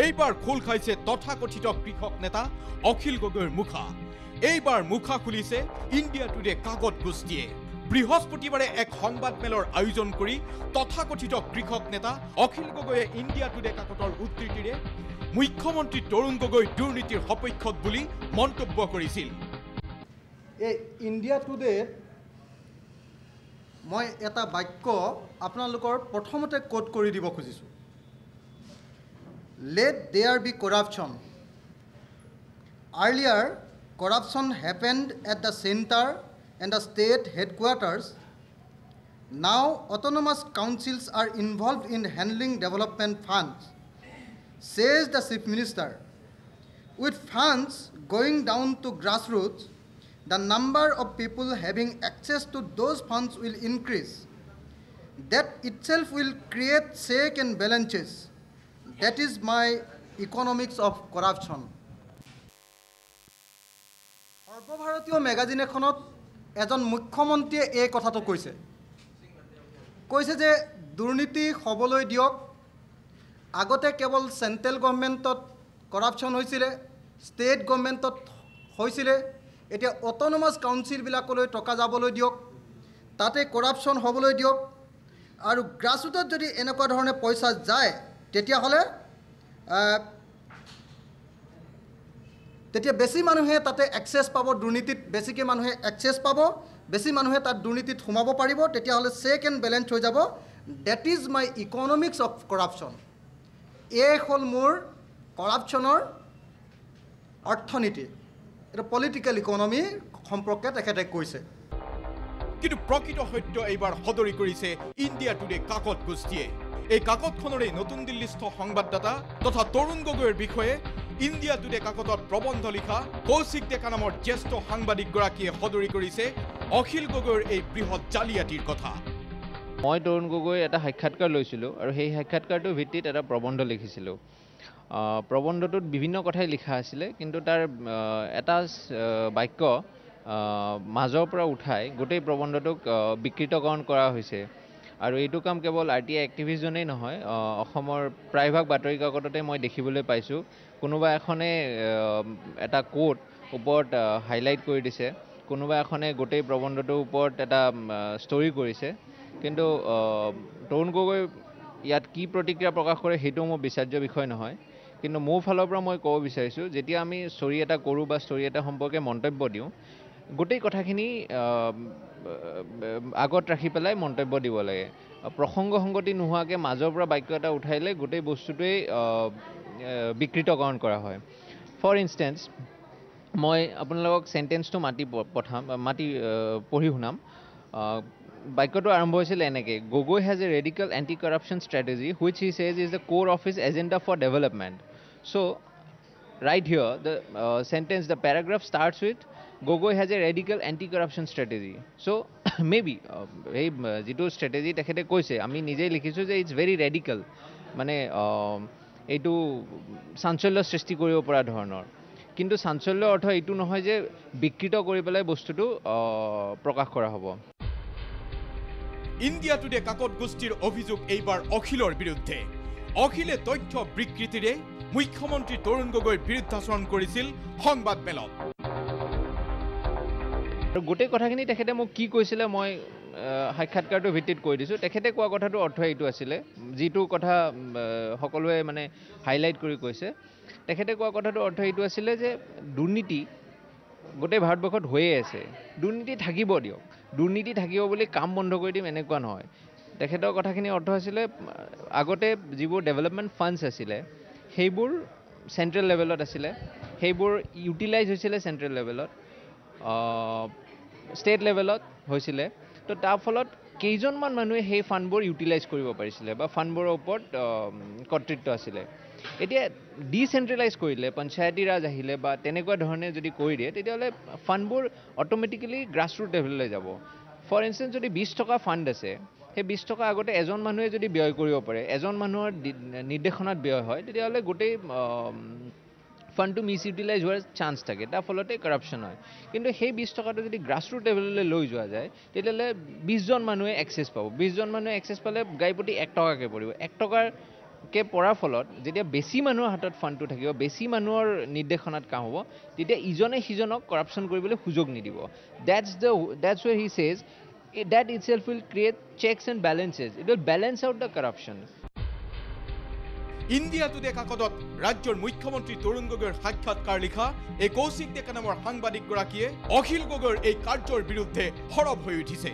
এইবাৰ খোল খাইছে তথাকথিত কৃষক নেতা অখিল গগৈৰ মুখা। এইবাৰ মুখা খুলিছে ইণ্ডিয়া টুডে কাকত গোষ্ঠীয়ে। বৃহস্পতিবাৰে এক সংবাদমেলৰ আয়োজন কৰি তথাকথিত কৃষক নেতা অখিল গগৈয়ে ইণ্ডিয়া টুডে কাকতৰ উদ্ধৃতিৰে মুখ্যমন্ত্ৰী তৰুণ গগৈ দুৰ্নীতিৰ সপক্ষত বুলি মন্তব্য কৰিছিল। এই ইণ্ডিয়া টুডে মই এটা বাক্য আপোনালোকৰ প্ৰথমতে কোট কৰি দিব খুজিছোঁ। Let there be corruption. Earlier, corruption happened at the center and the state headquarters. Now, autonomous councils are involved in handling development funds, says the Chief Minister. With funds going down to grassroots, the number of people having access to those funds will increase. That itself will create check and balances. That is my economics of corruption. সৰ্বভাৰতীয় magazine এখনত এজন মুখ্যমন্ত্ৰীয়ে এই কথাটো কৈছে যে দুৰ্নীতি হ'বলৈ দিয়ক। আগতে কেৱল চেণ্ট্ৰেল গভৰ্ণমেণ্টত কৰাপশ্যন হৈছিলে, ষ্টেট গভৰ্ণমেণ্টত হৈছিলে, এতিয়া অট'নমাছ কাউন্সিলবিলাকলৈ টকা যাবলৈ দিয়ক, তাতে কৰাপশ্যন হ'বলৈ দিয়ক। আৰু গ্ৰাছৰুটত যদি এনেকুৱা ধৰণে পইচা যায় তেতিয়া বেছি মানুহে তাতে এক্সেছ পাব, দুৰ্নীতিত বেছিকৈ মানুহে এক্সেছ পাব, বেছি মানুহে তাত দুৰ্নীতিত সোমাব পাৰিব, তেতিয়াহ'লে চেক এণ্ড বেলেঞ্চ হৈ যাব। That is my economics of corruption. এই হ'ল মোৰ কৰাপশ্যনৰ অৰ্থনীতি। এটা পলিটিকেল ইকনমি সম্পৰ্কে তেখেতে কৈছে। কিন্তু প্ৰকৃত সত্য এইবাৰ সদৰি কৰিছে ইণ্ডিয়া টুডে কাকত গোষ্ঠীয়ে। এই কাকতখনৰে নতুন দিল্লীস্থ সংবাদদাতা তথা তৰুণ গগৈৰ বিষয়ে ইণ্ডিয়া টুডে কাকতত প্ৰবন্ধ লিখা কৌশিক ডেকা নামৰ জ্যেষ্ঠ সাংবাদিকগৰাকীয়ে সদৰি কৰিছে অখিল গগৈৰ এই বৃহৎ জালিয়াতিৰ কথা। মই তৰুণ গগৈ এটা সাক্ষাৎকাৰ লৈছিলোঁ আৰু সেই সাক্ষাৎকাৰটোৰ ভিত্তিত এটা প্ৰবন্ধ লিখিছিলোঁ। প্ৰবন্ধটোত বিভিন্ন কথাই লিখা আছিলে, কিন্তু তাৰ এটা বাক্য মাজৰ পৰা উঠাই গোটেই প্ৰবন্ধটোক বিকৃতকৰণ কৰা হৈছে। আৰু এইটো কাম কেৱল RTI এক্টিভিজনেই নহয়, অসমৰ প্ৰায়ভাগ বাতৰি কাকততে মই দেখিবলৈ পাইছোঁ। কোনোবা এখনে এটা কোট ওপৰত হাইলাইট কৰি দিছে, কোনোবা এখনে গোটেই প্ৰবন্ধটোৰ ওপৰত এটা ষ্টৰি কৰিছে। কিন্তু তৰুণ গগৈ ইয়াত কি প্ৰতিক্ৰিয়া প্ৰকাশ কৰে সেইটো মোৰ বিচাৰ্য বিষয় নহয়। কিন্তু মোৰ ফালৰ পৰা মই ক'ব বিচাৰিছোঁ, যেতিয়া আমি ষ্টৰি এটা কৰোঁ বা ষ্টৰি এটা সম্পৰ্কে মন্তব্য দিওঁ, গোটেই কথাখিনি আগত ৰাখি পেলাই মন্তব্য দিব লাগে। প্ৰসংগ সংগতি নোহোৱাকৈ মাজৰ পৰা বাক্য এটা উঠাইলে গোটেই বস্তুটোৱেই বিকৃতকৰণ কৰা হয়। ফৰ ইনষ্টেঞ্চ, মই আপোনালোকক চেণ্টেন্সটো পঢ়ি শুনাম। বাক্যটো আৰম্ভ হৈছিল এনেকৈ: Gogoi has a radical anti corruption strategy which he says is the core of his agenda for development. So' right here, the paragraph starts with Gogoi has a radical anti-corruption strategy. So maybe এই যিটো strategy তেখেতে কৈছে, আমি নিজেই লিখিছোঁ যে it's very radical, মানে এইটো চাঞ্চল্য সৃষ্টি কৰিব পৰা ধৰণৰ। কিন্তু চাঞ্চল্যৰ অৰ্থ এইটো নহয় যে বিকৃত কৰি পেলাই বস্তুটো প্ৰকাশ কৰা হ'ব। ইণ্ডিয়া টুডে কাকত গোষ্ঠীৰ অভিযোগ এইবাৰ অখিলৰ বিৰুদ্ধে। অখিলে তথ্য বিকৃতিৰে মুখ্যমন্ত্ৰী তৰুণ গগৈৰ বিৰুদ্ধাচৰণ কৰিছিল সংবাদমেলত। আৰু গোটেই কথাখিনি তেখেতে মোক কি কৈছিলে মই সাক্ষাৎকাৰটোৰ ভিত্তিত কৈ দিছোঁ। তেখেতে কোৱা কথাটোৰ অৰ্থ এইটো আছিলে, যিটো কথা সকলোৱে মানে হাইলাইট কৰি কৈছে। তেখেতে কোৱা কথাটোৰ অৰ্থ এইটো আছিলে যে দুৰ্নীতি গোটেই ভাৰতবৰ্ষত হৈয়ে আছে, দুৰ্নীতি থাকিব দিয়ক, দুৰ্নীতি থাকিব বুলি কাম বন্ধ কৰি দিম এনেকুৱা নহয়। তেখেতৰ কথাখিনিৰ অৰ্থ আছিলে, আগতে যিবোৰ ডেভেলপমেণ্ট ফাণ্ডছ আছিলে সেইবোৰ চেণ্ট্ৰেল লেভেলত আছিলে, সেইবোৰ ইউটিলাইজ হৈছিলে চেণ্ট্ৰেল লেভেলত, ষ্টেট লেভেলত হৈছিলে। তো তাৰ ফলত কেইজনমান মানুহে সেই ফাণ্ডবোৰ ইউটিলাইজ কৰিব পাৰিছিলে বা ফাণ্ডবোৰৰ ওপৰত কৰ্তৃত্ব আছিলে। এতিয়া ডিচেণ্ট্ৰেলাইজ কৰিলে, পঞ্চায়তী ৰাজ আহিলে বা তেনেকুৱা ধৰণে যদি কৰি দিয়ে, তেতিয়াহ'লে ফাণ্ডবোৰ অট'মেটিকেলি গ্ৰাছৰুট লেভেললৈ যাব। ফৰ ইনষ্টেঞ্চ, যদি 20 টকা ফাণ্ড আছে, সেই 20 টকা আগতে এজন মানুহে যদি ব্যয় কৰিব পাৰে, এজন মানুহৰ নিৰ্দেশনাত ব্যয় হয়, তেতিয়াহ'লে গোটেই ফাণ্ডটো মিছ ইউটিলাইজ হোৱাৰ চান্স থাকে, তাৰ ফলতে কৰাপশ্যন হয়। কিন্তু সেই 20 টকাটো যদি গ্ৰাছৰুট লেভেললৈ লৈ যোৱা যায়, তেতিয়াহ'লে 20জন মানুহে এক্সেছ পাব। 20জন মানুহে এক্সেছ পালে গাই প্ৰতি 1 টকাকৈ পৰিব। 1 টকাৰ কে পৰাৰ ফলত যেতিয়া বেছি মানুহৰ হাতত ফাণ্ডটো থাকিব, বেছি মানুহৰ নিৰ্দেশনাত কাম হ'ব, তেতিয়া ইজনে সিজনক কৰাপশ্যন কৰিবলৈ সুযোগ নিদিব। That's where he says that itself will create checks and balances. It will balance out the corruption. India today কাকতত ৰাজ্যৰ মুখ্যমন্ত্ৰী তৰুণ গগৈৰ সাক্ষাৎকাৰ লিখা এই কৌশিক ডেকা নামৰ সাংবাদিকগৰাকীয়ে অখিল গগৈৰ এই কাৰ্যৰ বিৰুদ্ধে সৰব হৈ উঠিছে।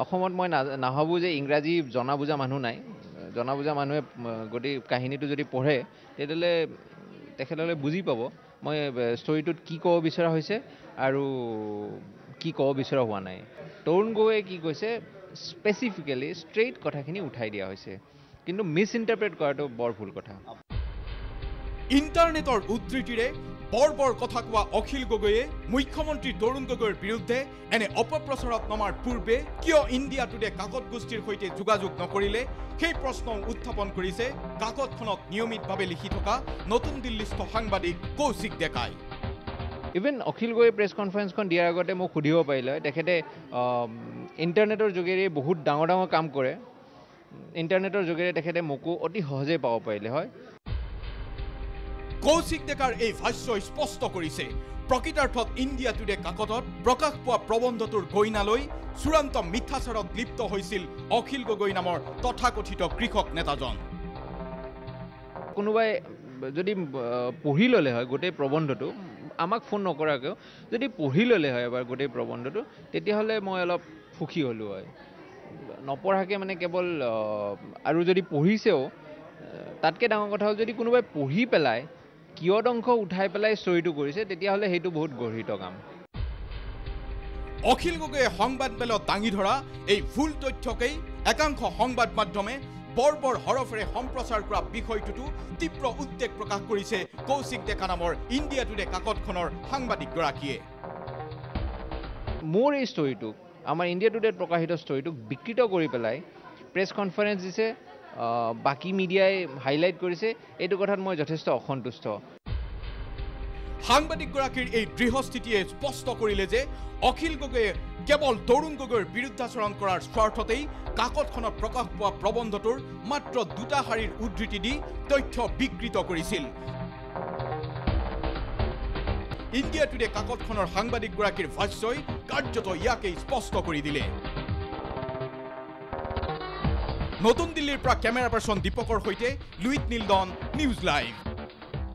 অসমত মই নাভাবোঁ যে ইংৰাজী জনা বুজা মানুহ নাই। জনা বুজা মানুহে গোটেই কাহিনীটো যদি পঢ়ে তেতিয়াহ'লে তেখেতসকলে বুজি পাব মই ষ্টৰিটোত কি ক'ব বিচৰা হৈছে আৰু কি ক'ব বিচৰা হোৱা নাই। তৰুণ গগৈয়ে কি কৈছে স্পেচিফিকেলি ষ্ট্ৰেইট কথাখিনি উঠাই দিয়া হৈছে, কিন্তু মিছ ইণ্টাৰপ্ৰেট কৰাটো বৰ ভুল কথা। ইণ্টাৰনেটৰ উদ্ধৃতিৰে বৰ কথা কোৱা অখিল গগৈয়ে মুখ্যমন্ত্ৰী তৰুণ গগৈৰ বিৰুদ্ধে এনে অপপ্ৰচাৰত নমাৰ পূৰ্বে কিয় ইণ্ডিয়া টুডে কাকত গোষ্ঠীৰ সৈতে যোগাযোগ নকৰিলে সেই প্ৰশ্ন উত্থাপন কৰিছে কাকতখনত নিয়মিতভাৱে লিখি থকা নতুন দিল্লীস্থ সাংবাদিক কৌশিক ডেকাই। ইভেন অখিল গগৈয়ে প্ৰেছ কনফাৰেন্সখন দিয়াৰ আগতে মোক সুধিব পাৰিলে, তেখেতে ইণ্টাৰনেটৰ যোগেৰে বহুত ডাঙৰ কাম কৰে, ইণ্টাৰনেটৰ যোগেৰে তেখেতে মোকো অতি সহজে পাব পাৰিলে হয়। কৌশিক ডেকাৰ এই ভাষ্যই স্পষ্ট কৰিছে প্ৰকৃতাৰ্থত ইণ্ডিয়া টুডে কাকতত প্ৰকাশ পোৱা প্ৰবন্ধটোৰ গইনালৈ চূড়ান্ত মিথ্যাচাৰত লিপ্ত হৈছিল অখিল গগৈ নামৰ তথাকথিত কৃষক নেতাজন। কোনোবাই যদি পঢ়ি ল'লে হয় গোটেই প্ৰবন্ধটো, আমাক ফোন নকৰাকৈও যদি পঢ়ি ল'লে হয় এবাৰ গোটেই প্ৰবন্ধটো, তেতিয়াহ'লে মই অলপ সুখী হ'লোঁ হয়। নপঢ়াকৈ মানে কেৱল আৰু যদি পঢ়িছেও, তাতকৈ ডাঙৰ কথা হ'ল যদি কোনোবাই পঢ়ি পেলাই কিয়দ অংশ উঠাই পেলাই ষ্টৰিটো কৰিছে, তেতিয়াহ'লে সেইটো বহুত গৰ্হিত কাম। অখিল গগৈয়ে সংবাদ মেলত দাঙি ধৰা এই ভুল তথ্যকেই একাংশ সংবাদ মাধ্যমে বৰ হৰফেৰে সম্প্ৰচাৰ কৰা বিষয়টোতো তীব্ৰ উদ্বেগ প্ৰকাশ কৰিছে কৌশিক ডেকা নামৰ ইণ্ডিয়া টুডে কাকতখনৰ সাংবাদিকগৰাকীয়ে। মোৰ এই ষ্টৰিটোক, আমাৰ ইণ্ডিয়া টুডেত প্ৰকাশিত ষ্টৰিটোক বিকৃত কৰি পেলাই প্ৰেছ কনফাৰেন্স দিছে, বাকী মিডিয়াই হাইলাইট কৰিছে, এইটো কথাত মই যথেষ্ট অসন্তুষ্ট। সাংবাদিকগৰাকীৰ এই দৃঢ়স্থিতিয়ে স্পষ্ট কৰিলে যে অখিল গগৈয়ে কেৱল তৰুণ গগৈৰ বিৰুদ্ধাচৰণ কৰাৰ স্বাৰ্থতেই কাকতখনত প্ৰকাশ পোৱা প্ৰবন্ধটোৰ মাত্ৰ 2টা শাৰীৰ উদ্ধৃতি দি তথ্য বিকৃত কৰিছিল। ইণ্ডিয়া টুডে কাকতখনৰ সাংবাদিকগৰাকীৰ ভাষ্যই কাৰ্যত ইয়াকেই স্পষ্ট কৰি দিলে। নতুন দিল্লীৰ পৰা কেমেৰা পাৰ্চন দীপকৰ সৈতে লুইত নীলদন, নিউজ লাইভ।